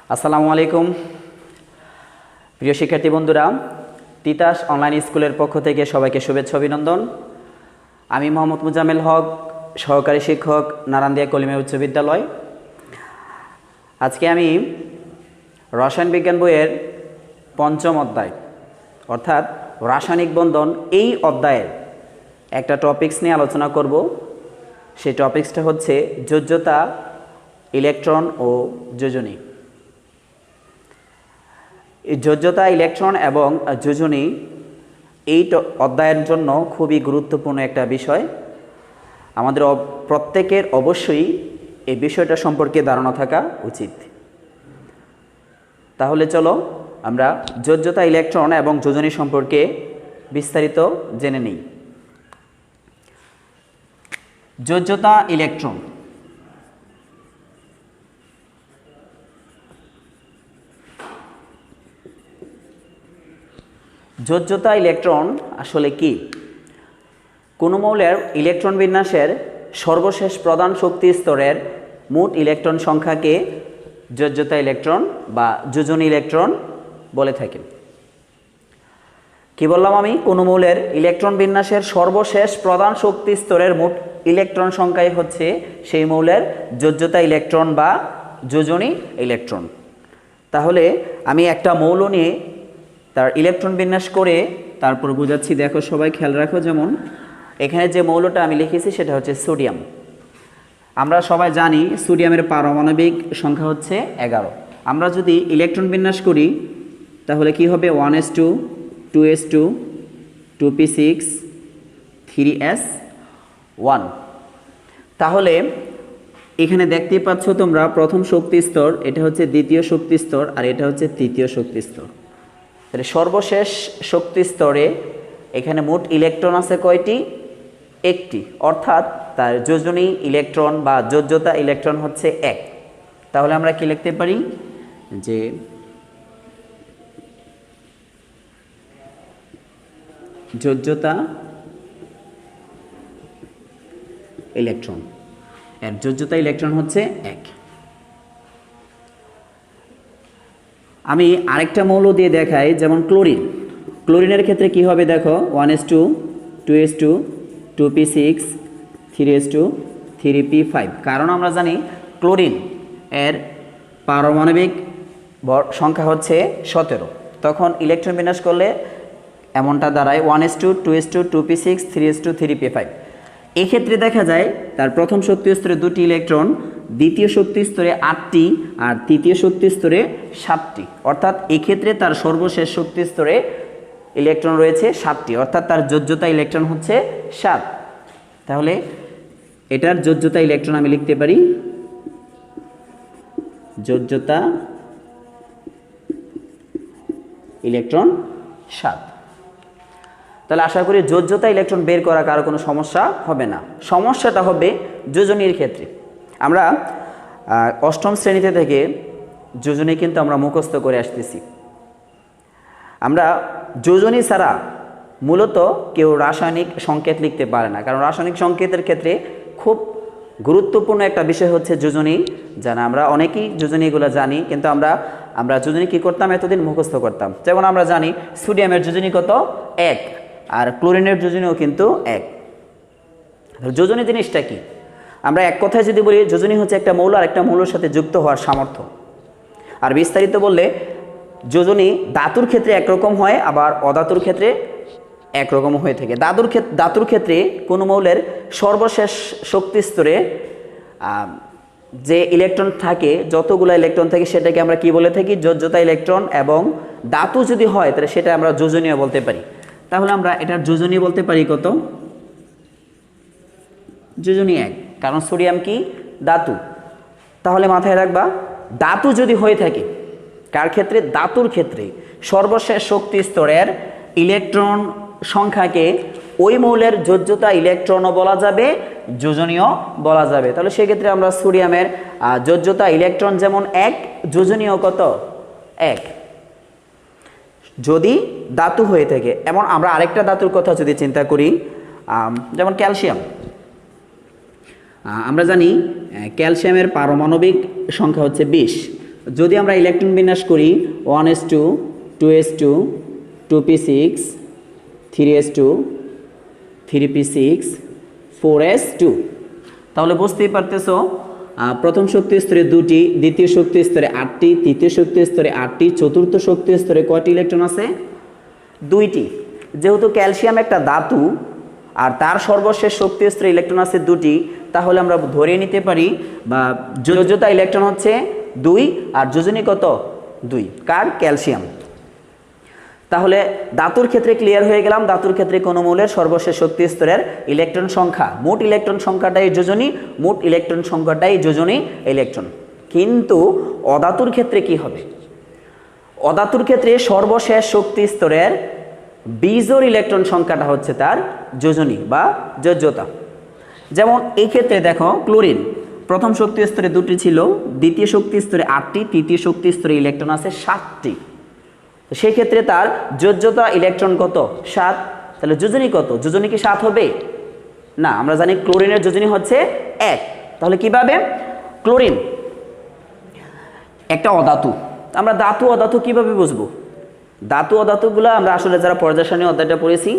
আসসালামু আলাইকুম প্রিয় শিক্ষার্থী বন্ধুরা, তিতাস অনলাইন স্কুলের পক্ষ থেকে সবাইকে শুভেচ্ছা অভিনন্দন। আমি মোহাম্মদ মুজাম্মেল হক, সহকারী শিক্ষক, নারায়ণদিয়া কলিমা উচ্চ বিদ্যালয়। আজকে আমি রসায়ন বিজ্ঞান বইয়ের পঞ্চম অধ্যায় অর্থাৎ রাসায়নিক বন্ধন এই অধ্যায়ের একটা টপিকস নিয়ে আলোচনা করব। সেই টপিকসটা হচ্ছে যোজ্যতা, ইলেকট্রন ও যোজনী। যোজ্যতা, ইলেকট্রন এবং যোজনী এই অধ্যায়ের জন্য খুবই গুরুত্বপূর্ণ একটা বিষয়। আমাদের প্রত্যেকের অবশ্যই এই বিষয়টা সম্পর্কে ধারণা থাকা উচিত। তাহলে চলো আমরা যোজ্যতা, ইলেকট্রন এবং যোজনী সম্পর্কে বিস্তারিত জেনে নিই। যোজ্যতা, ইলেকট্রন। যোজ্যতা, ইলেকট্রন আসলে কি? কোনো মৌলের ইলেকট্রন বিন্যাসের সর্বশেষ প্রধান শক্তি স্তরের মোট ইলেকট্রন সংখ্যাকে যোজ্যতা ইলেকট্রন বা যোজনী ইলেকট্রন বলে থাকে। কি বললাম আমি? কোনো মৌলের ইলেকট্রন বিন্যাসের সর্বশেষ প্রধান শক্তি স্তরের মোট ইলেকট্রন সংখ্যাই হচ্ছে সেই মৌলের যোজ্যতা ইলেকট্রন বা যোজনী ইলেকট্রন। তাহলে আমি একটা মৌল নিয়ে তার ইলেকট্রন বিন্যাস করে তারপর বোঝাচ্ছি। দেখো, সবাই খেয়াল রাখো। যেমন এখানে যে মৌলটা আমি লিখেছি সেটা হচ্ছে সোডিয়াম। আমরা সবাই জানি সোডিয়ামের পারমাণবিক সংখ্যা হচ্ছে 11। আমরা যদি ইলেকট্রন বিন্যাস করি তাহলে কি হবে? 1s2, 2s2, 2p6, 3s1। তাহলে এখানে দেখতেই পাচ্ছ তোমরা প্রথম শক্তি স্তর, এটা হচ্ছে দ্বিতীয় শক্তি স্তর, আর এটা হচ্ছে তৃতীয় শক্তি স্তর। তাহলে সর্বশেষ শক্তি স্তরে এখানে মোট ইলেকট্রন আছে কয়টি? একটি, অর্থাৎ তার যোজনী ইলেকট্রন বা যোজ্যতা ইলেকট্রন হচ্ছে 1। তাহলে আমরা কি লিখতে পারি? যে যোজ্যতা ইলেকট্রন, এর যোজ্যতা ইলেকট্রন হচ্ছে 1। আমি আরেকটা মৌল দিয়ে দেখাই, যেমন ক্লোরিন। ক্লোরিনের ক্ষেত্রে কি হবে? দেখো, 1s2, 2s2, 2p6, 3s2, 3p5। কারণ আমরা জানি ক্লোরিন এর পারমাণবিক সংখ্যা হচ্ছে 17। তখন ইলেকট্রন বিন্যাস করলে এমনটা দাঁড়ায় 1s2, 2s2, 2p6, 3s2, 3p5। এক্ষেত্রে দেখা যায় তার প্রথম শক্তি স্তরে 2টি ইলেকট্রন, দ্বিতীয় শক্তি স্তরে 8টি, আর তৃতীয় শক্তি স্তরে 7টি। অর্থাৎ এক্ষেত্রে তার সর্বশেষ শক্তি স্তরে ইলেকট্রন রয়েছে 7টি, অর্থাৎ তার যোজ্যতা ইলেকট্রন হচ্ছে 7। তাহলে এটার যোজ্যতা ইলেকট্রন আমি লিখতে পারি যোজ্যতা ইলেকট্রন 7। তাহলে আশা করি যোজ্যতা ইলেকট্রন বের করা কারো কোনো সমস্যা হবে না। সমস্যাটা হবে যোজনীর ক্ষেত্রে। আমরা অষ্টম শ্রেণীতে থেকে যোজনী কিন্তু আমরা মুখস্থ করে আসতেছি। আমরা যোজনী ছাড়া মূলত কেউ রাসায়নিক সংকেত লিখতে পারে না, কারণ রাসায়নিক সংকেতের ক্ষেত্রে খুব গুরুত্বপূর্ণ একটা বিষয় হচ্ছে যোজনী জানা। আমরা অনেকেই যোজনীগুলো জানি, কিন্তু আমরা যোজনী কী করতাম? এতদিন মুখস্থ করতাম। যেমন আমরা জানি সোডিয়ামের যোজনী কত? 1, আর ক্লোরিনের যোজনীও কিন্তু 1। যোজনী জিনিসটা কি? আমরা এক কথায় যদি বলি, যোজনী হচ্ছে একটা মৌল আর একটা মৌলের সাথে যুক্ত হওয়ার সামর্থ্য। আর বিস্তারিত বললে যোজনী ধাতুর ক্ষেত্রে একরকম হয়, আবার অধাতুর ক্ষেত্রে একরকম হয়ে থাকে। ধাতুর ক্ষেত্রে কোনো মৌলের সর্বশেষ শক্তি স্তরে যে ইলেকট্রন থাকে, যতগুলো ইলেকট্রন থাকে, সেটাকে আমরা কি বলে থাকি? যোজ্যতা ইলেকট্রন। এবং ধাতু যদি হয় তাহলে সেটা আমরা যোজনীয় বলতে পারি। তাহলে আমরা এটার যোজনী বলতে পারি কত? যোজনী 1, কারণ সোডিয়াম কি? ধাতু। তাহলে মাথায় রাখবা, ধাতু যদি হয়ে থাকে, কার ক্ষেত্রে? ধাতুর ক্ষেত্রে সর্বশেষ শক্তি স্তরের ইলেকট্রন সংখ্যাকে ওই মৌলের যোজ্যতা ইলেকট্রনও বলা যাবে, যোজনীয় বলা যাবে। তাহলে সেক্ষেত্রে আমরা সোডিয়ামের যোজ্যতা ইলেকট্রন যেমন 1, যোজনীয় কত? 1, যদি ধাতু হয়ে থাকে। এমন আমরা আরেকটা ধাতুর কথা যদি চিন্তা করি, যেমন ক্যালসিয়াম। আমরা জানি ক্যালসিয়ামের পারমাণবিক সংখ্যা হচ্ছে 20। যদি আমরা ইলেকট্রন বিন্যাস করি 1s2 2s2 2p6 3s2 3p6 4s2, তাহলে বুঝতেই পারতেছো প্রথম শক্তি স্তরে 2টি, দ্বিতীয় শক্তি স্তরে 8টি, তৃতীয় শক্তি স্তরে 8টি, চতুর্থ শক্তি স্তরে কয়টি ইলেকট্রন আছে? 2টি। যেহেতু ক্যালসিয়াম একটা ধাতু আর তার সর্বশেষ শক্তি স্তরে ইলেকট্রন আছে 2টি, তাহলে আমরা ধরে নিতে পারি বা যোজ্যতা ইলেকট্রন হচ্ছে 2 আর যোজনী কত? 2। কার? ক্যালসিয়াম। তাহলে ধাতুর ক্ষেত্রে ক্লিয়ার হয়ে গেলাম, ধাতুর ক্ষেত্রে কোনো মৌলের সর্বশেষ শক্তি স্তরের ইলেকট্রন সংখ্যা, মোট ইলেকট্রন সংখ্যাটাই যোজনী, মোট ইলেকট্রন সংখ্যাটাই যোজনী ইলেকট্রন। কিন্তু অধাতুর ক্ষেত্রে কি হবে? অধাতুর ক্ষেত্রে সর্বশেষ শক্তি স্তরের বিজোড় ইলেকট্রন সংখ্যাটা হচ্ছে তার যোজনী বা যোজ্যতা। যেমন এই ক্ষেত্রে দেখো ক্লোরিন প্রথম শক্তি স্তরে 2টি ছিল, দ্বিতীয় শক্তি স্তরে 8টি, তৃতীয় শক্তি স্তরে ইলেকট্রন আছে 7টি। তো সেই ক্ষেত্রে তার যোজ্যতা ইলেকট্রন কত? 7। তাহলে যোজনী কত? যোজনী কি 7 হবে? না, আমরা জানি ক্লোরিনের যোজনী হচ্ছে 1। তাহলে কিভাবে? ক্লোরিন একটা অধাতু, আমরা ধাতু অধাতু কিভাবে বুঝবো? ধাতু অধাতুগুলো আমরা আসলে যারা পর্যায় সারণী অধ্যায়টা পড়েছি,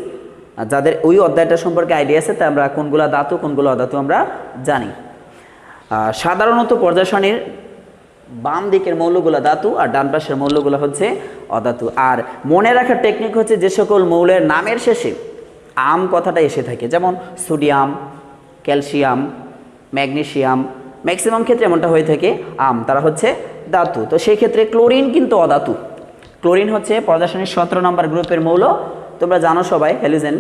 যাদের ওই অধ্যায়টা সম্পর্কে আইডিয়া আছে, তা আমরা কোনগুলো ধাতু কোনগুলো অধাতু আমরা জানি। সাধারণত পর্যায় সারণীর বাম দিকের মৌলগুলো ধাতু আর ডান পাশের মৌলগুলো হচ্ছে অধাতু। আর মনে রাখার টেকনিক হচ্ছে যে সকল মৌলের নামের শেষে আম কথাটা এসে থাকে, যেমন সোডিয়াম, ক্যালসিয়াম, ম্যাগনেসিয়াম, ম্যাক্সিমাম ক্ষেত্রে এমনটা হয়ে থাকে আম, তারা হচ্ছে ধাতু। তো সেই ক্ষেত্রে ক্লোরিন কিন্তু অধাতু। ক্লোরিন হচ্ছে পর্যায় সারণীর 17 নম্বর গ্রুপের মৌল, তোমরা জানো সবাই, হ্যালোজেন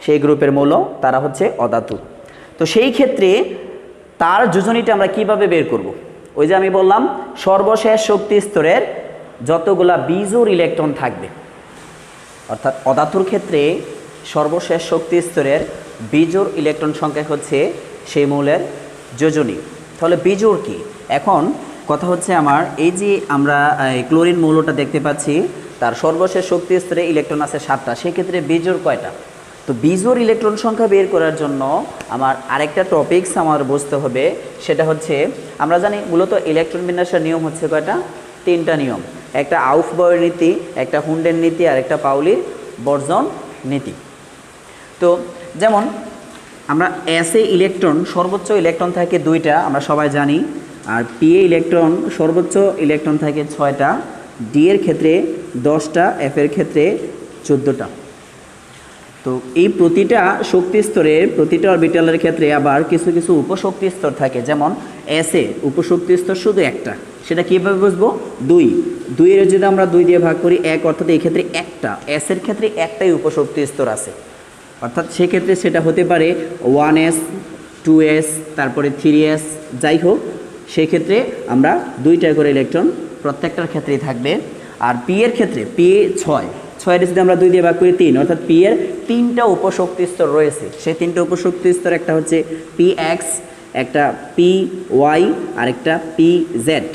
সেই গ্রুপের মৌল, তারা হচ্ছে অধাতু। তো সেই ক্ষেত্রে তার যোজনীটা আমরা কিভাবে বের করব? ওই যে আমি বললাম সর্বশেষ শক্তি স্তরের যতগুলা বিজোড় ইলেকট্রন থাকবে, অর্থাৎ অধাতুর ক্ষেত্রে সর্বশেষ শক্তি স্তরের বিজোড় ইলেকট্রন সংখ্যা হচ্ছে সেই মৌলের যোজনী। তাহলে বিজোড় কি? এখন কথা হচ্ছে আমার এই যে আমরা ক্লোরিন মৌলটা দেখতে পাচ্ছি, তার সর্বশেষ শক্তি স্তরে ইলেকট্রন আছে 7টা, সেক্ষেত্রে বিজোড় কয়টা? তো বিজোড় ইলেকট্রন সংখ্যা বের করার জন্য আমার আরেকটা টপিকস আমার বুঝতে হবে, সেটা হচ্ছে আমরা জানি মূলত ইলেকট্রন বিন্যাসের নিয়ম হচ্ছে কয়টা? 3টা নিয়ম। একটা আউফবাউয়ের নীতি, একটা হুন্ডের নীতি, আর একটা পাউলির বর্জন নীতি। তো যেমন আমরা এসে ইলেকট্রন সর্বোচ্চ ইলেকট্রন থাকে 2টা, আমরা সবাই জানি। আর পি এ ইলেকট্রন সর্বোচ্চ ইলেকট্রন থাকে 6টা, ডি এর ক্ষেত্রে 10টা, এফ এর ক্ষেত্রে 14টা। তো এই প্রতিটা শক্তি স্তরের প্রতিটা অরবিটালের ক্ষেত্রে আবার কিছু কিছু উপশক্তি স্তর থাকে, যেমন এস এ উপশক্তি স্তর শুধু একটা, সেটা কীভাবে বুঝবো? 2 এর যদি আমরা 2 দিয়ে ভাগ করি 1, অর্থাৎ এই ক্ষেত্রে একটা, এস এর ক্ষেত্রে একটাই উপশক্তি স্তর আছে, অর্থাৎ সেক্ষেত্রে সেটা হতে পারে 1s 2s তারপরে 3s, যাই হোক সেই ক্ষেত্রে আমরা 2টা করে ইলেকট্রন প্রত্যেকটার ক্ষেত্রেই থাকবে। আর পি এর ক্ষেত্রে পি 6 যদি আমরা 2 দিয়ে ভাগ করি 3, অর্থাৎ পি এর 3টা উপশক্তি স্তর রয়েছে। সেই 3টা উপশক্তি স্তর একটা হচ্ছে পি এক্স, একটা পি ওয়াই, আর একটা পি জেড।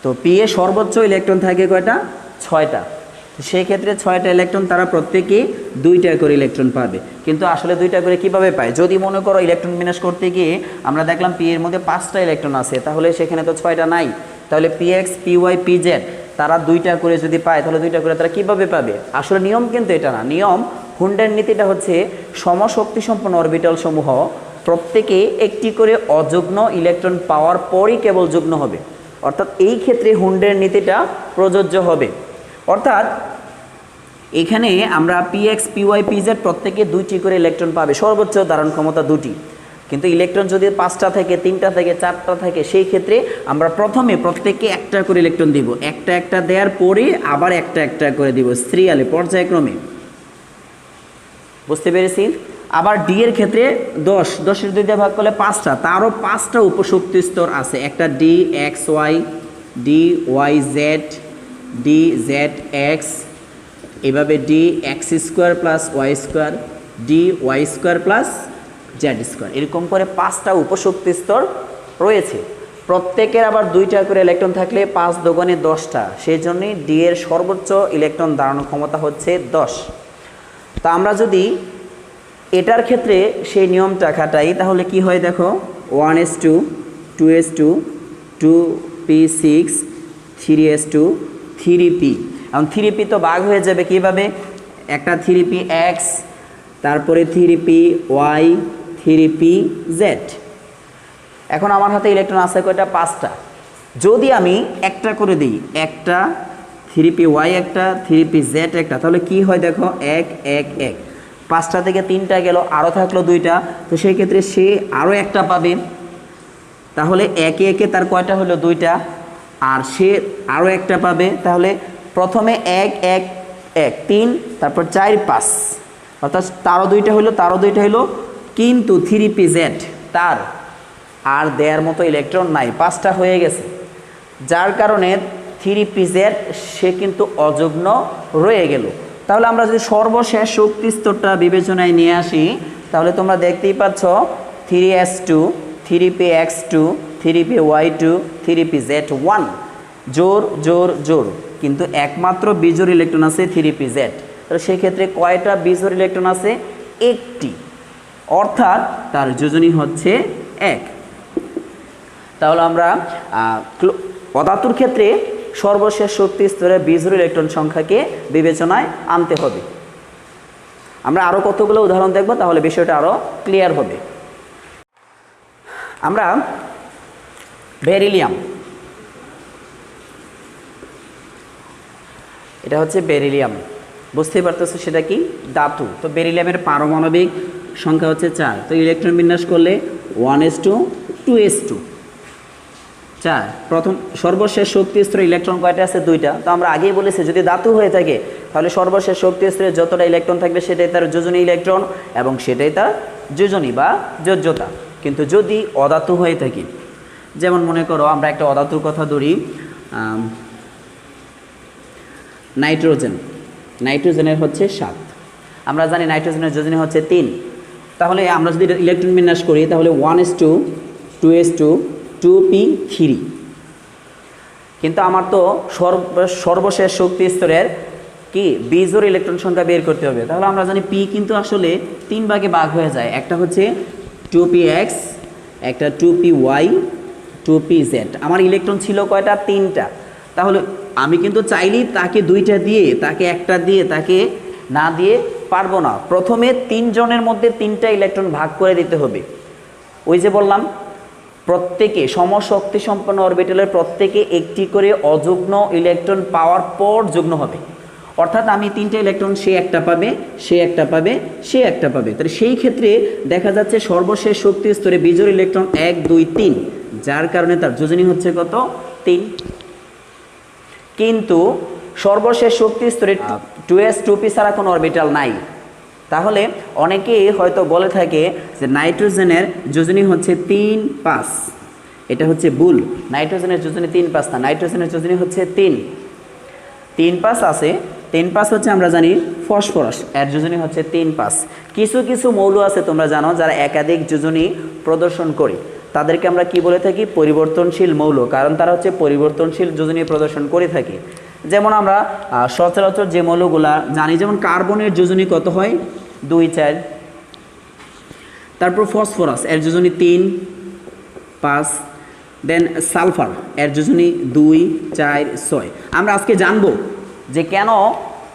তো পি এ সর্বোচ্চ ইলেকট্রন থাকে কয়টা? 6টা। সেই ক্ষেত্রে 6টা ইলেকট্রন তারা প্রত্যেকেই 2টা করে ইলেকট্রন পাবে। কিন্তু আসলে 2টা করে কিভাবে পায়? যদি মনে করো ইলেকট্রন বিন্যাস করতে গিয়ে আমরা দেখলাম পি এর মধ্যে 5টা ইলেকট্রন আছে, তাহলে সেখানে তো 6টা নাই, তাহলে P X, P Y, P Z তারা 2টা করে যদি পায়, তাহলে 2টা করে তারা কিভাবে পাবে? আসলে নিয়ম কিন্তু এটা না। নিয়ম হুন্ডের নীতিটা হচ্ছে সমশক্তি সম্পন্ন অরবিটাল সমূহ প্রত্যেকে একটি করে অযুগ্ন ইলেকট্রন পাওয়ার পরই কেবল যুগ্ন হবে, অর্থাৎ এই ক্ষেত্রে হুন্ডের নীতিটা প্রযোজ্য হবে। অর্থাৎ এখানে আমরা P X, P Y, P Z প্রত্যেকে 2টি করে ইলেকট্রন পাবে, সর্বোচ্চ ধারণ ক্ষমতা 2টি। কিন্তু ইলেকট্রন যদি 5টা থেকে, 3টা থেকে, 4টা থাকে, সেই ক্ষেত্রে আমরা প্রথমে প্রত্যেককে একটা করে ইলেকট্রন দিব, একটা একটা দেওয়ার পরে আবার একটা একটা করে দিব সিরিয়ালে, পর্যায়ক্রমে। বুঝতে পেরেছি? আবার ডি এর ক্ষেত্রে 10-এর 2 দিয়ে ভাগ করলে 5টা, তারও 5টা উপশক্তি স্তর আছে, একটা d x y, d y z, d z x, এভাবে d x square plus y square, d y square plus z square, এরকম করে 5টা উপশক্তি স্তর রয়েছে। প্রত্যেকের আবার 2টা করে ইলেকট্রন থাকলে 5 দুগুণে 10টা, সেই জন্যই ডি এর সর্বোচ্চ ইলেকট্রন ধারণ ক্ষমতা হচ্ছে 10। তা আমরা যদি এটার ক্ষেত্রে সেই নিয়মটা খাটাই, তাহলে কি হয় দেখো, 1s2 2s2 2 p6 3s2 3p। এখন 3p তো ভাগ হয়ে যাবে কিভাবে, একটা 3px, তারপরে 3py, 3pz। এখন আমার হাতে ইলেকট্রন আছে কয়টা, 5টা। যদি আমি একটা করে দিই, একটা 3py একটা 3pz একটা, তাহলে কি হয় দেখো, 1 1 1, 5টা থেকে 3টা গেল, আরও থাকলো 2টা, তো সেই ক্ষেত্রে সে আরও একটা পাবে। তাহলে একে একে তার কয়টা হলো, 2টা, আর সে আরও একটা পাবে। তাহলে প্রথমে 1 1 1 3, তারপর 4 5, অর্থাৎ তারও 2টা হলো, তারও 2টা হলো, কিন্তু 3pz তার আর দেওয়ার মতো ইলেকট্রন নাই, 5টা হয়ে গেছে, যার কারণে 3pz সে কিন্তু অযুগ্ন রয়ে গেল। তাহলে আমরা যদি সর্বশেষ শক্তি স্তরটা বিবেচনায় নিয়ে আসি, তাহলে তোমরা দেখতেই পাচ্ছ 3s2 3px2 3py2 3pz1, জোর জোর জোর, কিন্তু একমাত্র বিজোড় ইলেকট্রন আছে 3pz। তাহলে সেক্ষেত্রে কয়টা বিজোড় ইলেকট্রন আছে, একটি, অর্থাৎ তার যোজনী হচ্ছে 1। তাহলে আমরা অধাতুর ক্ষেত্রে সর্বশেষ শক্তি স্তরে বিজোড় ইলেকট্রন সংখ্যাকে বিবেচনায় আনতে হবে। আমরা আরও কতগুলো উদাহরণ দেখব, তাহলে বিষয়টা আরও ক্লিয়ার হবে। আমরা বেরিলিয়াম, এটা হচ্ছে বেরিলিয়াম, বুঝতেই পারতেছো সেটা কি, ধাতু। তো বেরিলিয়ামের পারমাণবিক সংখ্যা হচ্ছে 4। তো ইলেকট্রন বিন্যাস করলে 1s2 2s2 4। প্রথম সর্বশেষ শক্তি স্তরে ইলেকট্রন কয়টা আছে, 2টা। তো আমরা আগেই বলেছি যদি ধাতু হয়ে থাকে তাহলে সর্বশেষ শক্তি স্তরে যতটা ইলেকট্রন থাকবে সেটাই তার যোজনী ইলেকট্রন এবং সেটাই তার যোজনী বা যোজ্যতা। কিন্তু যদি অধাতু হয়ে থাকে, যেমন মনে করো আমরা একটা অধাতুর কথা ধরি, নাইট্রোজেন, নাইট্রোজেনের হচ্ছে 7। আমরা জানি নাইট্রোজেনের যোজনী হচ্ছে 3। তাহলে আমরা যদি ইলেকট্রন বিন্যাস করি তাহলে 1s2 2s2 2p3। কিন্তু আমার তো সর্বশেষ শক্তি স্তরের কি বিজোড় ইলেকট্রন সংখ্যা বের করতে হবে। তাহলে আমরা জানি পি কিন্তু আসলে 3 ভাগে ভাগ হয়ে যায়, একটা হচ্ছে 2px, একটা 2py, 2pz। আমার ইলেকট্রন ছিল কয়টা, 3টা। তাহলে আমি কিন্তু চাইলেই তাকে 2টা দিয়ে, তাকে একটা দিয়ে, তাকে না দিয়ে পারবো না। প্রথমে 3 জনের মধ্যে 3টা ইলেকট্রন ভাগ করে দিতে হবে। ওই যে বললাম প্রত্যেকে সমশক্তি সম্পন্ন অরবিটালের প্রত্যেকে একটি করে অযুগ্ন ইলেকট্রন পাওয়ার পর যুগ্ন হবে। অর্থাৎ আমি 3টে ইলেকট্রন, সে একটা পাবে, সে একটা পাবে, সে একটা পাবে। তাহলে সেই ক্ষেত্রে দেখা যাচ্ছে সর্বশেষ শক্তি স্তরে বিজোড় ইলেকট্রন 1 2 3, যার কারণে তার যোজনী হচ্ছে কত, 3। কিন্তু সর্বশেষ শক্তি স্তরে 2s 2p ছাড়া কোনো অরবিটাল নাই। তাহলে অনেকেই হয়তো বলে থাকে যে নাইট্রোজেনের যোজনী হচ্ছে 3 5, এটা হচ্ছে ভুল। নাইট্রোজেনের যোজনী 3 5 না, নাইট্রোজেনের যোজনী হচ্ছে 3 5 আছে। 3 5 হচ্ছে আমরা জানি ফসফরাস, এর যোজনী হচ্ছে 3 5। কিছু কিছু মৌল আছে তোমরা জানো যারা একাধিক যোজনী প্রদর্শন করে, তাদেরকে আমরা কি বলে থাকি, পরিবর্তনশীল মৌল, কারণ তারা হচ্ছে পরিবর্তনশীল যোজনী প্রদর্শন করে থাকে। যেমন আমরা সচরাচর যে মৌলগুলা জানি, যেমন কার্বনের যোজনী কত হয়, 2 4। তারপর ফসফরাস, এর যোজনী 3 5। দেন সালফার, এর যোজনী 2 4 6। আমরা আজকে জানবো যে কেন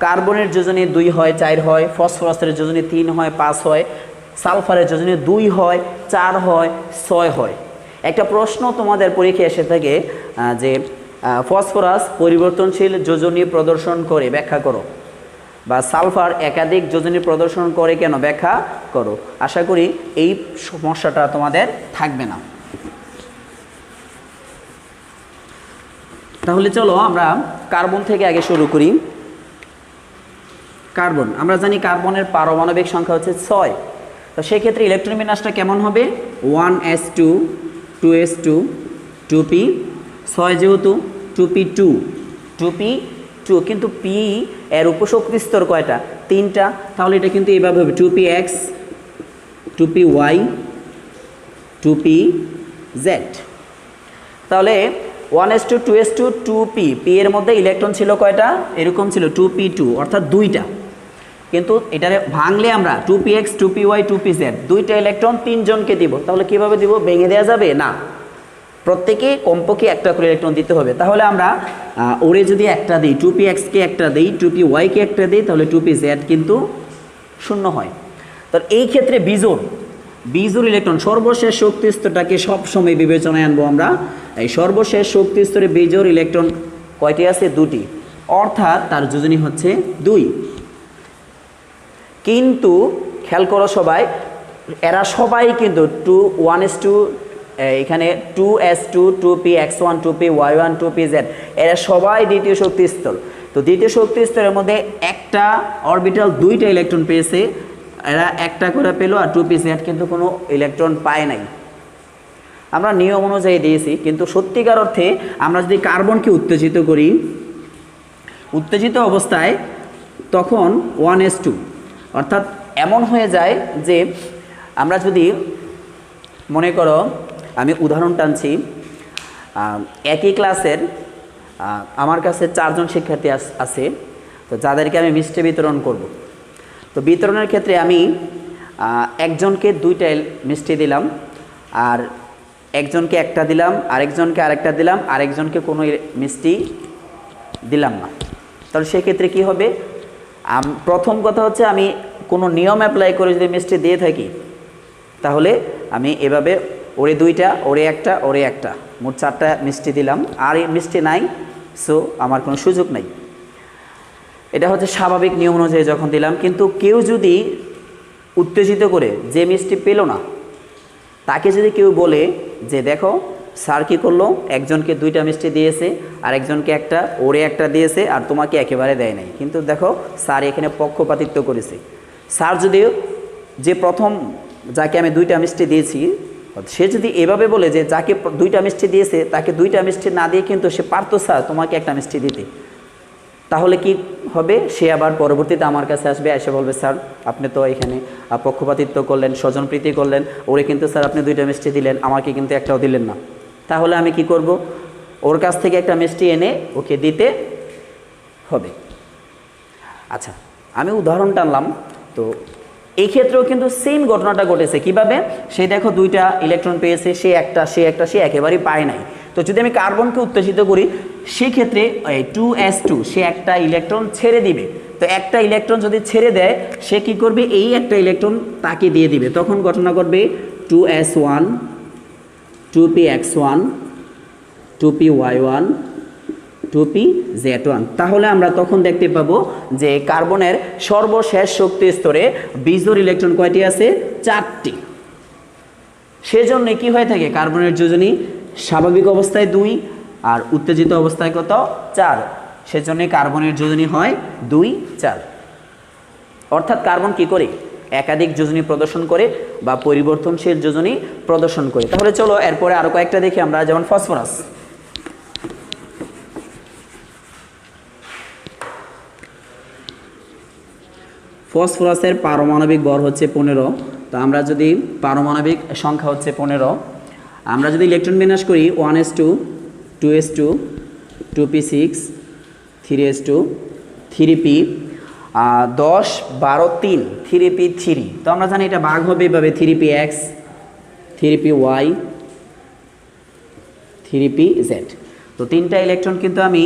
কার্বনের যোজনী 2 হয় 4 হয়, ফসফরাসের যোজনী 3 হয় 5 হয়, সালফারের যোজনী 2 হয় 4 হয় 6 হয়। একটা প্রশ্ন তোমাদের পরীক্ষায় এসে থাকে যে ফসফরাস পরিবর্তনশীল যোজনী প্রদর্শন করে, ব্যাখ্যা করো। বা সালফার একাধিক যোজনী প্রদর্শন করে কেন, ব্যাখ্যা করো। আশা করি এই সমস্যাটা তোমাদের থাকবে না। তাহলে চলো আমরা কার্বন থেকে আগে শুরু করি। কার্বন, আমরা জানি কার্বনের পারমাণবিক সংখ্যা হচ্ছে 6। তো সেক্ষেত্রে ইলেকট্রন বিন্যাসটা কেমন হবে, 1s2 2s2 2p, 6 যেহেতু 2p2 2p2, কিন্তু p এর উপশক্তি স্তর কয়টা, 3টা। তাহলে এটা কিন্তু এইভাবে হবে 2px 2py 2pz। তাহলে 1s2 2s2 2p, p এর মধ্যে ইলেকট্রন ছিল কয়টা, এরকম ছিল 2p2, অর্থাৎ 2টা। কিন্তু এটারে ভাঙলে আমরা 2px 2py 2pz, 2টা ইলেকট্রন 3 জনকে দিব। তাহলে কিভাবে দিব, ভেঙে দেওয়া যাবে না। প্রত্যেকে কমপক্ষে একটা করে ইলেকট্রন দিতে হবে। তাহলে আমরা ওরে যদি একটা দিই, 2px-কে একটা দিই, 2py-কে একটা দিই, তাহলে 2pz কিন্তু শূন্য হয়। তো এই ক্ষেত্রে বিজোড় ইলেকট্রন সর্বশেষ শক্তি স্তরটাকে সবসময় বিবেচনায় আনবো আমরা। এই সর্বশেষ শক্তি স্তরে বিজোড় ইলেকট্রন কয়টি আছে? দুটি, অর্থাৎ তার যোজনী হচ্ছে 2। কিন্তু খেয়াল করো সবাই, এরা সবাই কিন্তু 1:2, এখানে 2s2, 2px1, 2py1, 2pz, এরা সবাই দ্বিতীয় শক্তি স্তর। তো দ্বিতীয় শক্তি স্তরের মধ্যে একটা অরবিটাল দুইটা ইলেকট্রন পেয়েছে, এরা একটা করে পেলো, আর 2pz কিন্তু কোনো ইলেকট্রন পায় নাই। আমরা নিয়ম অনুযায়ী দিয়েছি, কিন্তু সত্যিকার অর্থে আমরা যদি কার্বনকে উত্তেজিত করি, উত্তেজিত অবস্থায় তখন 1s2, অর্থাৎ এমন হয়ে যায় যে আমরা যদি মনে করো, আমি উদাহরণ টানছি, একই ক্লাসের আমার কাছে 4 জন শিক্ষার্থী আছে, তো যাদেরকে আমি মিষ্টি বিতরণ করব। তো বিতরণের ক্ষেত্রে আমি একজনকে 2টা মিষ্টি দিলাম, আর একজনকে একটা দিলাম, আরেকজনকে আরেকটা দিলাম, আরেকজনকে কোনো মিষ্টি দিলাম না। তাহলে সেক্ষেত্রে কি হবে? প্রথম কথা হচ্ছে, আমি কোনো নিয়ম অ্যাপ্লাই করে যদি মিষ্টি দিয়ে থাকি, তাহলে আমি এভাবে ওরে 2টা, ওরে একটা, ওরে একটা, মোট 4টা মিষ্টি দিলাম, আর এই মিষ্টি নাই, সো আমার কোনো সুযোগ নাই। এটা হচ্ছে স্বাভাবিক নিয়ম অনুযায়ী যখন দিলাম। কিন্তু কেউ যদি উত্তেজিত করে যে মিষ্টি পেল না, তাকে যদি কেউ বলে যে দেখো স্যার কী করলো, একজনকে 2টা মিষ্টি দিয়েছে, আর একজনকে একটা, ওরে একটা দিয়েছে, আর তোমাকে একেবারে দেয় নাই, কিন্তু দেখো স্যার এখানে পক্ষপাতিত্ব করেছে। স্যার যদি যে প্রথম যাকে আমি 2টা মিষ্টি দিয়েছি, সে যদি এভাবে বলে যে যাকে 2টা মিষ্টি দিয়েছে তাকে 2টা মিষ্টি না দিয়ে কিন্তু সে পারতো স্যার তোমাকে একটা মিষ্টি দিতে, তাহলে কি হবে? সে আবার পরবর্তীতে আমার কাছে আসবে, এসে বলবে স্যার আপনি তো এখানে পক্ষপাতিত্ব করলেন, স্বজনপ্রীতি করলেন, ওরে কিন্তু স্যার আপনি 2টা মিষ্টি দিলেন, আমাকে কিন্তু একটাও দিলেন না। তাহলে আমি কি করব? ওর কাছ থেকে একটা মিষ্টি এনে ওকে দিতে হবে। আচ্ছা, আমি উদাহরণ টানলাম। তো এই ক্ষেত্রেও কিন্তু সেম ঘটনাটা ঘটেছে। কিভাবে? সে দেখো 2টা ইলেকট্রন পেয়েছে, সে একেবারেই পায় নাই। তো যদি আমি কার্বনকে উত্তেজিত করি, সেক্ষেত্রে 2s2 সে একটা ইলেকট্রন ছেড়ে দিবে। তো একটা ইলেকট্রন যদি ছেড়ে দেয়, সে কি করবে? এই একটা ইলেকট্রন তাকে দিয়ে দিবে। তখন ঘটনা ঘটবে 2s1, 2px1, 2py1, 2pz1। তাহলে আমরা তখন দেখতে পাবো যে কার্বনের সর্বশেষ শক্তি স্তরে বিজোড় ইলেকট্রন কয়টি আছে? 4টি। সেজন্য কি হয়ে থাকে? কার্বনের যোজনী স্বাভাবিক অবস্থায় 2, আর উত্তেজিত অবস্থায় কত? 4। সেজন্য কার্বনের যোজনী হয় 2, 4। অর্থাৎ কার্বন কি করে? একাধিক যোজনী প্রদর্শন করে বা পরিবর্তনশীল যোজনী প্রদর্শন করে। তাহলে চলো এরপরে আরো কয়েকটা দেখি আমরা, যেমন ফসফরাস। ফসফরাসের পারমাণবিক ভর হচ্ছে 15। তো আমরা যদি পারমাণবিক সংখ্যা হচ্ছে 15, আমরা যদি ইলেকট্রন বিন্যাস করি 1s2, 2s2, 2p6, 3s2, 3p, 10, 12, 3, 3p3। তো আমরা জানি এটা ভাগ হবে এভাবে 3px, 3py, 3pz। তো 3টা ইলেকট্রন কিন্তু আমি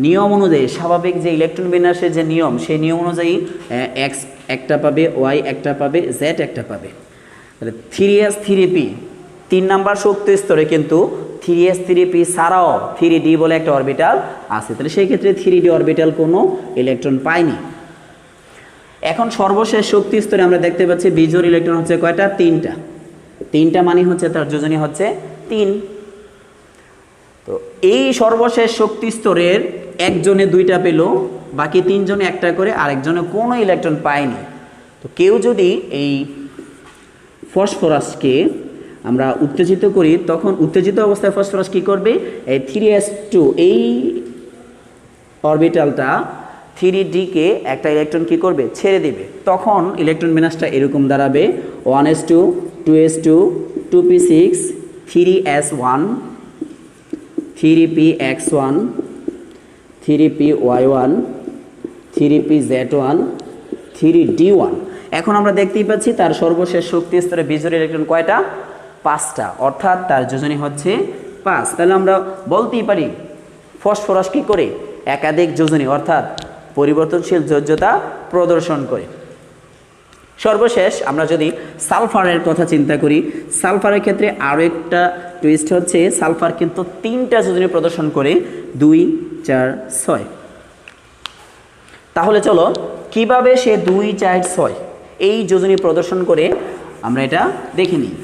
নিয়ম অনুযায়ী, স্বাভাবিক যে ইলেকট্রন বিন্যাসের যে নিয়ম, সেই নিয়ম অনুযায়ী x একটা পাবে, y একটা পাবে, z একটা পাবে। তাহলে 3s 3p 3 নাম্বার শক্তি স্তরে কিন্তু 3s 3p ছাড়াও 3d বলে একটা অরবিটাল আছে। তাহলে সেই ক্ষেত্রে 3d অরবিটাল কোনো ইলেকট্রন পায়নি। এখন সর্বশেষ শক্তি স্তরে আমরা দেখতে পাচ্ছি বিজোড় ইলেকট্রন হচ্ছে কয়টা? 3টা মানে হচ্ছে তার যোজনী হচ্ছে 3। তো এই সর্বশেষ শক্তি স্তরের একজনে 2টা পেল, বাকি 3 জনে একটা করে, আরেকজনে কোনো ইলেকট্রন পায়নি। তো কেউ যদি এই ফসফরাসকে আমরা উত্তেজিত করি, তখন উত্তেজিত অবস্থায় ফসফরাস কি করবে? এই 3s2 এই অরবিটালটা 3d-কে একটা ইলেকট্রন কি করবে? ছেড়ে দিবে। তখন ইলেকট্রন বিন্যাসটা এরকম দাঁড়াবে 1s2, 2s2, 2p6, 3s1, 3px1, 3py1, 3pz1, 3d1। এখন আমরা দেখতেই পাচ্ছি তার সর্বশেষ শক্তি স্তরে বিজোড় ইলেকট্রন কয়টা? 5টা। অর্থাৎ তার যোজনী হচ্ছে 5। তাহলে আমরা বলতেই পারি ফসফরাস কী করে একাধিক যোজনী অর্থাৎ পরিবর্তনশীল যোজ্যতা প্রদর্শন করে। সর্বশেষ আমরা যদি সালফারের কথা চিন্তা করি, সালফারের ক্ষেত্রে আরও একটা টুইস্ট হচ্ছে সালফার কিন্তু 3টা যোজনী প্রদর্শন করে 2, 4, 6। তাহলে চলো কিভাবে সে 2, 4, 6 এই যোজনী প্রদর্শন করে আমরা এটা দেখে নিই।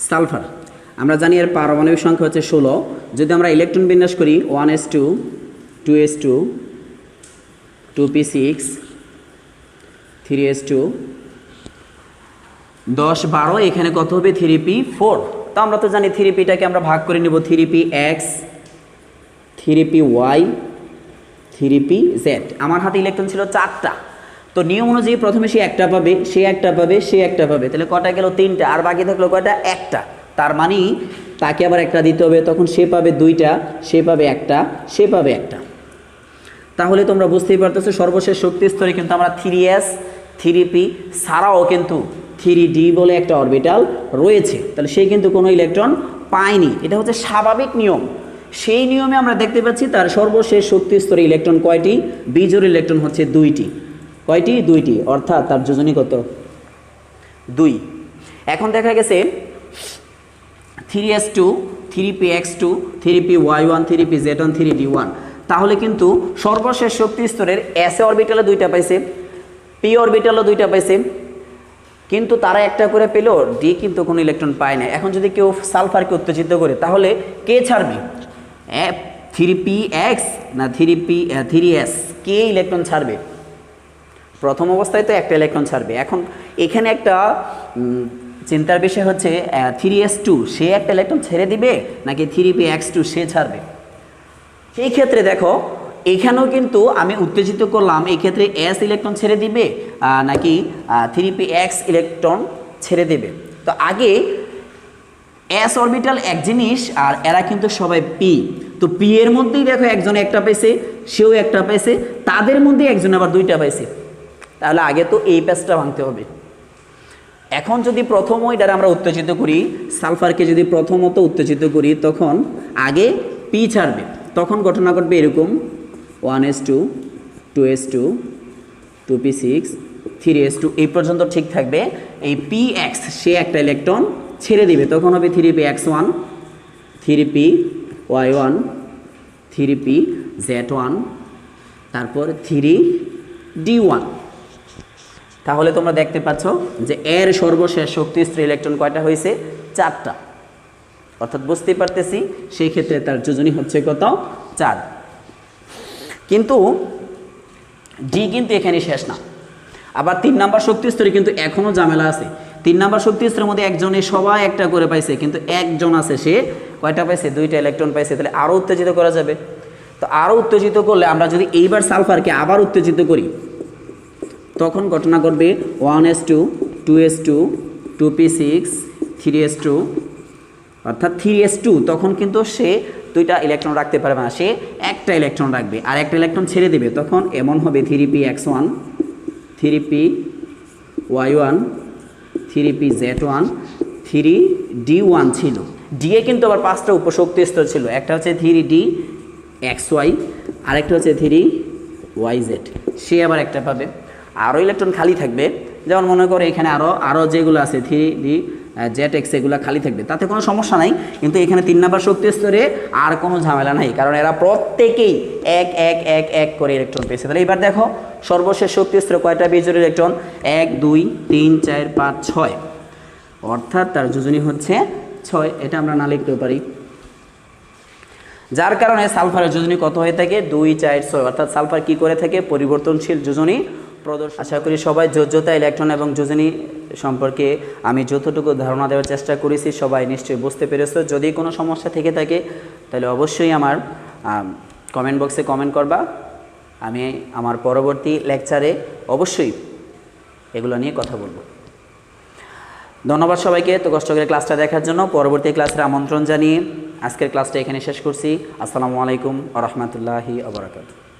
সালফার আমরা জানি এর পারমাণবিক সংখ্যা হচ্ছে 16। যদি আমরা ইলেকট্রন বিন্যাস করি 1s2 2s2 2p6 3s2 10 12, এখানে কত হবে 3p4। তো আমরা তো জানি 3pটাকে আমরা ভাগ করে নেব 3px 3py 3pz। আমার হাতে ইলেকট্রন ছিল 4টা। তো নিয়ম অনুযায়ী প্রথমে সে একটা পাবে, সে একটা পাবে, সে একটা পাবে, তাহলে কটা গেল 3টা, আর বাকি থাকলো কয়টা, একটা। তার মানে তাকে আবার একটা দিতে হবে, তখন সে পাবে 2টা, সে পাবে একটা, সে পাবে একটা। তাহলে তোমরা বুঝতেই পারতেছো সর্বশেষ শক্তি স্তরে কিন্তু আমরা 3s 3p ছাড়াও কিন্তু 3d বলে একটা অরবিটাল রয়েছে, তাহলে সে কিন্তু কোনো ইলেকট্রন পায়নি। এটা হচ্ছে স্বাভাবিক নিয়ম। সেই নিয়মে আমরা দেখতে পাচ্ছি তার সর্বশেষ শক্তি স্তরে ইলেকট্রন কয়টি, বিজোড় ইলেকট্রন হচ্ছে 2টি। কয়টি, 2টি, অর্থাৎ তার যোজনী কত, 2। এখন দেখা গেছে 3s2 3px2 3py1 3pz1 3d1। তাহলে কিন্তু সর্বশেষ শক্তি স্তরের s অরবিটালে 2টা পাইছে, p অরবিটালও 2টা পাইছে, কিন্তু তারা একটা করে পেল, d কিন্তু কোনো ইলেকট্রন পায় না। এখন যদি কেউ সালফারকে উত্তেজিত করে তাহলে কে ছাড়বে, 3px না 3s, কে ইলেকট্রন ছাড়বে? প্রথম অবস্থায় তো একটা ইলেকট্রন ছাড়বে। এখন এখানে একটা চিন্তার বিষয় হচ্ছে 3s2 সে একটা ইলেকট্রন ছেড়ে দিবে নাকি 3px2 সে ছাড়বে। সেই ক্ষেত্রে দেখো এখানেও কিন্তু আমি উত্তেজিত করলাম, এই ক্ষেত্রে s ইলেকট্রন ছেড়ে দিবে নাকি 3px ইলেকট্রন ছেড়ে দেবে। তো আগে s অরবিটাল এক জিনিস আর এরা কিন্তু সবাই p। তো p এর মধ্যেই দেখো একজন একটা পাইছে, সেও একটা পাইছে, তাদের মধ্যে একজন আবার 2টা পাইছে। তাহলে আগে তো এই প্যাচটা ভাঙতে হবে। এখন যদি প্রথম ওইটার আমরা উত্তেজিত করি, সালফারকে যদি প্রথমত উত্তেজিত করি, তখন আগে p ছাড়বে, তখন ঘটনা ঘটবে এরকম 1s2 2s2 2p6 3s2 এই পর্যন্ত ঠিক থাকবে। এই px সে একটা ইলেকট্রন ছেড়ে দিবে, তখন হবে 3px1 3py1 3pz1 তারপর 3d1। তাহলে তোমরা দেখতে পাচ্ছ যে এর সর্বশেষ শক্তিস্তর ইলেকট্রন কয়টা হয়েছে, 4টা। অর্থাৎ বুঝতেই পারতেছি সেই ক্ষেত্রে তার যোজনী হচ্ছে কত, 4। কিন্তু ডি কিন্তু এখানে শেষ না, আবার 3 নাম্বার শক্তিস্তরে কিন্তু এখনও ঝামেলা আছে। 3 নাম্বার শক্তিস্তরের মধ্যে একজনে সবাই একটা করে পাইছে, কিন্তু একজন আছে সে কয়টা পাইছে, 2টা ইলেকট্রন পাইছে। তাহলে আরও উত্তেজিত করা যাবে। তো আরও উত্তেজিত করলে আমরা যদি এইবার সালফারকে আবার উত্তেজিত করি, তখন ঘটনা ঘটবে 1s2 2s2 2p6 3s2, অর্থাৎ 3s2 তখন কিন্তু সে 2টা ইলেকট্রন রাখতে পারবে না, সে একটা ইলেকট্রন রাখবে আর একটা ইলেকট্রন ছেড়ে দেবে। তখন এমন হবে 3px1 3py1 3pz1 3d1 ছিল। d এ কিন্তু আবার 5টা উপশক্তি স্তর ছিল, একটা হচ্ছে 3dxy, আরেকটা হচ্ছে 3yz, সে আবার একটা পাবে। আরও ইলেকট্রন খালি থাকবে, যেমন মনে করো এখানে আরও যেগুলো আছে 3dz এগুলো খালি থাকবে, তাতে কোনো সমস্যা নাই। কিন্তু এখানে 3 নাম্বার শক্তি স্তরে আর কোনো ঝামেলা নাই, কারণ এরা প্রত্যেকেই এক এক এক এক করে ইলেকট্রন পেয়েছে। তাহলে এবার দেখো সর্বশেষ শক্তি স্তরে কয়টা বিজোড় ইলেকট্রন, 1 2 3 4 5 6, অর্থাৎ তার যোজনী হচ্ছে 6। এটা আমরা না লিখতেও পারি, যার কারণে সালফারের যোজনী কত হয়ে থাকে, 2 4 6। অর্থাৎ সালফার কি করে থাকে, পরিবর্তনশীল যোজনী প্রদর্শন। আশা করি সবাই যোজ্যতা ইলেকট্রন এবং যোজনী সম্পর্কে আমি যতটুকু ধারণা দেওয়ার চেষ্টা করেছি সবাই নিশ্চয়ই বুঝতে পেরেছো। যদি কোনো সমস্যা থেকে থাকে তাহলে অবশ্যই আমার কমেন্ট বক্সে কমেন্ট করবা, আমি আমার পরবর্তী লেকচারে অবশ্যই এগুলো নিয়ে কথা বলবো। ধন্যবাদ সবাইকে তো কষ্ট করে ক্লাসটা দেখার জন্য। পরবর্তী ক্লাসের আমন্ত্রণ জানিয়ে আজকের ক্লাসটা এখানে শেষ করছি। আসসালামু আলাইকুম ওয়া রাহমাতুল্লাহি ওয়া বারাকাতুহু।